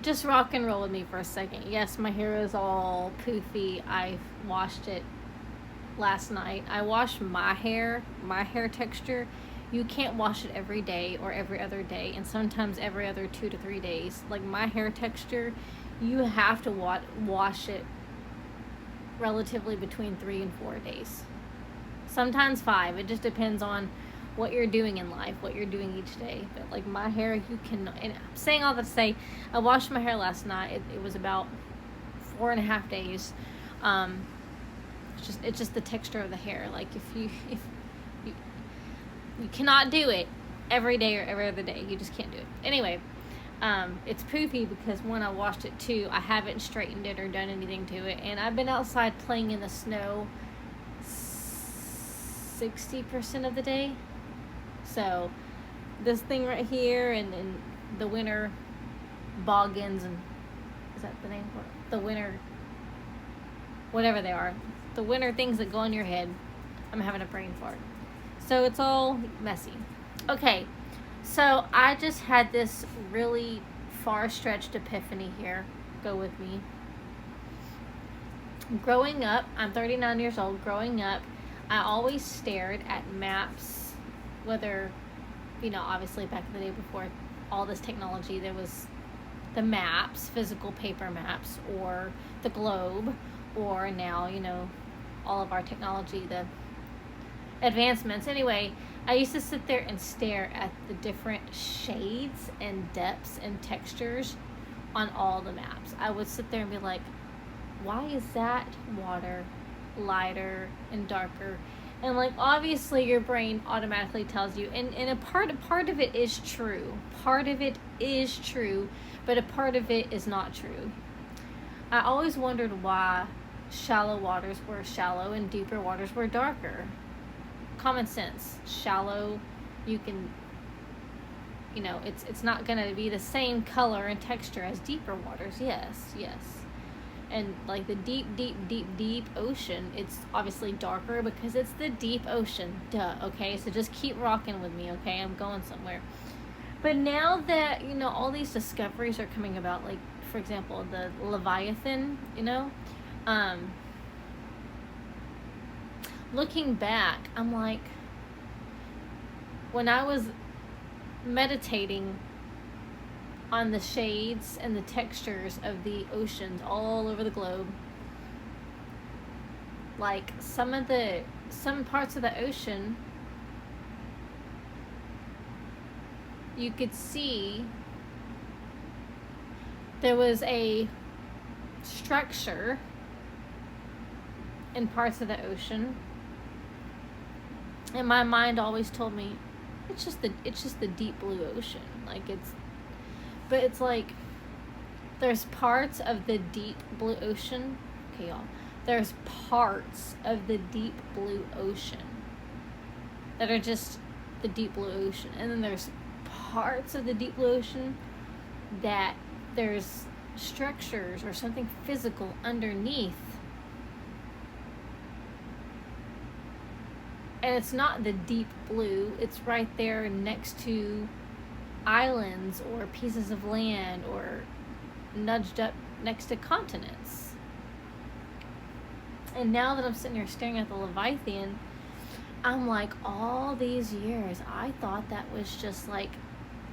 just rock and roll with me for a second. Yes, my hair is all poofy. I washed it last night. I washed my hair texture. You can't wash it every day or every other day, and sometimes every other 2 to 3 days. Like my hair texture, you have to wash it relatively between 3 and 4 days. Sometimes 5. It just depends on what you're doing in life, what you're doing each day. But like my hair, you can, and I'm saying all that to say, I washed my hair last night. It was about 4.5 days. It's just the texture of the hair. Like if you cannot do it every day or every other day. You just can't do it. Anyway, it's poofy because when I washed it too, I haven't straightened it or done anything to it. And I've been outside playing in the snow 60% of the day. So this thing right here and the winter boggins, and is that the name for it? The winter, whatever they are, the winter things that go in your head. I'm having a brain fart. So it's all messy. Okay, so I just had this really far-stretched epiphany here. Go with me. Growing up, I'm 39 years old. Growing up, I always stared at maps, whether, obviously back in the day before all this technology, there was the maps, physical paper maps, or the globe, or now, all of our technology, the advancements. Anyway, I used to sit there and stare at the different shades and depths and textures on all the maps. I would sit there and be like, why is that water lighter and darker? And like obviously your brain automatically tells you, and a part of it is true. Part of it is true, but a part of it is not true. I always wondered why shallow waters were shallow and deeper waters were darker. Common sense. Shallow, you can, it's not going to be the same color and texture as deeper waters. Yes. And like the deep ocean, it's obviously darker because it's the deep ocean. Duh. Okay, so just keep rocking with me. Okay, I'm going somewhere. But now that all these discoveries are coming about, like for example the Leviathan, looking back, I'm like, when I was meditating on the shades and the textures of the oceans all over the globe, like some parts of the ocean, you could see there was a structure in parts of the ocean, and my mind always told me it's just the deep blue ocean. But it's like there's parts of the deep blue ocean. Okay, y'all. There's parts of the deep blue ocean that are just the deep blue ocean, and then there's parts of the deep blue ocean that there's structures or something physical underneath. And it's not the deep blue, it's right there next to islands or pieces of land or nudged up next to continents. And now that I'm sitting here staring at the Leviathan, I'm like, all these years I thought that was just like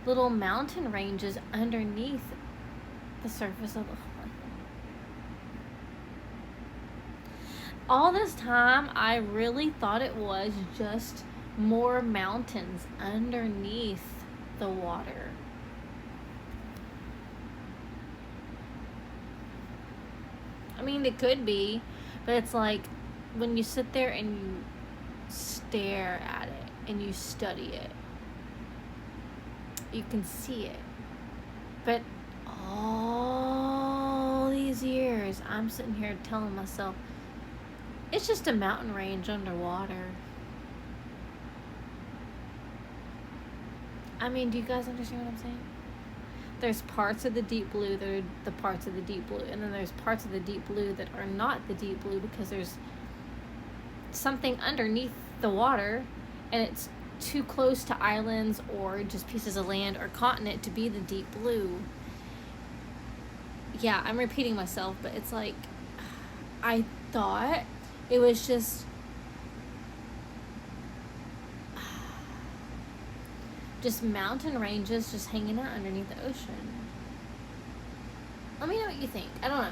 little mountain ranges underneath the surface of the all this time, I really thought it was just more mountains underneath the water. I mean, it could be, but it's like when you sit there and you stare at it and you study it, you can see it. But all these years, I'm sitting here telling myself, it's just a mountain range underwater. I mean, do you guys understand what I'm saying? There's parts of the deep blue that are the parts of the deep blue, and then there's parts of the deep blue that are not the deep blue because there's something underneath the water, and it's too close to islands or just pieces of land or continent to be the deep blue. yeah, I'm repeating myself, but it's like, I thought it was just mountain ranges just hanging out underneath the ocean. Let me know what you think. I don't know.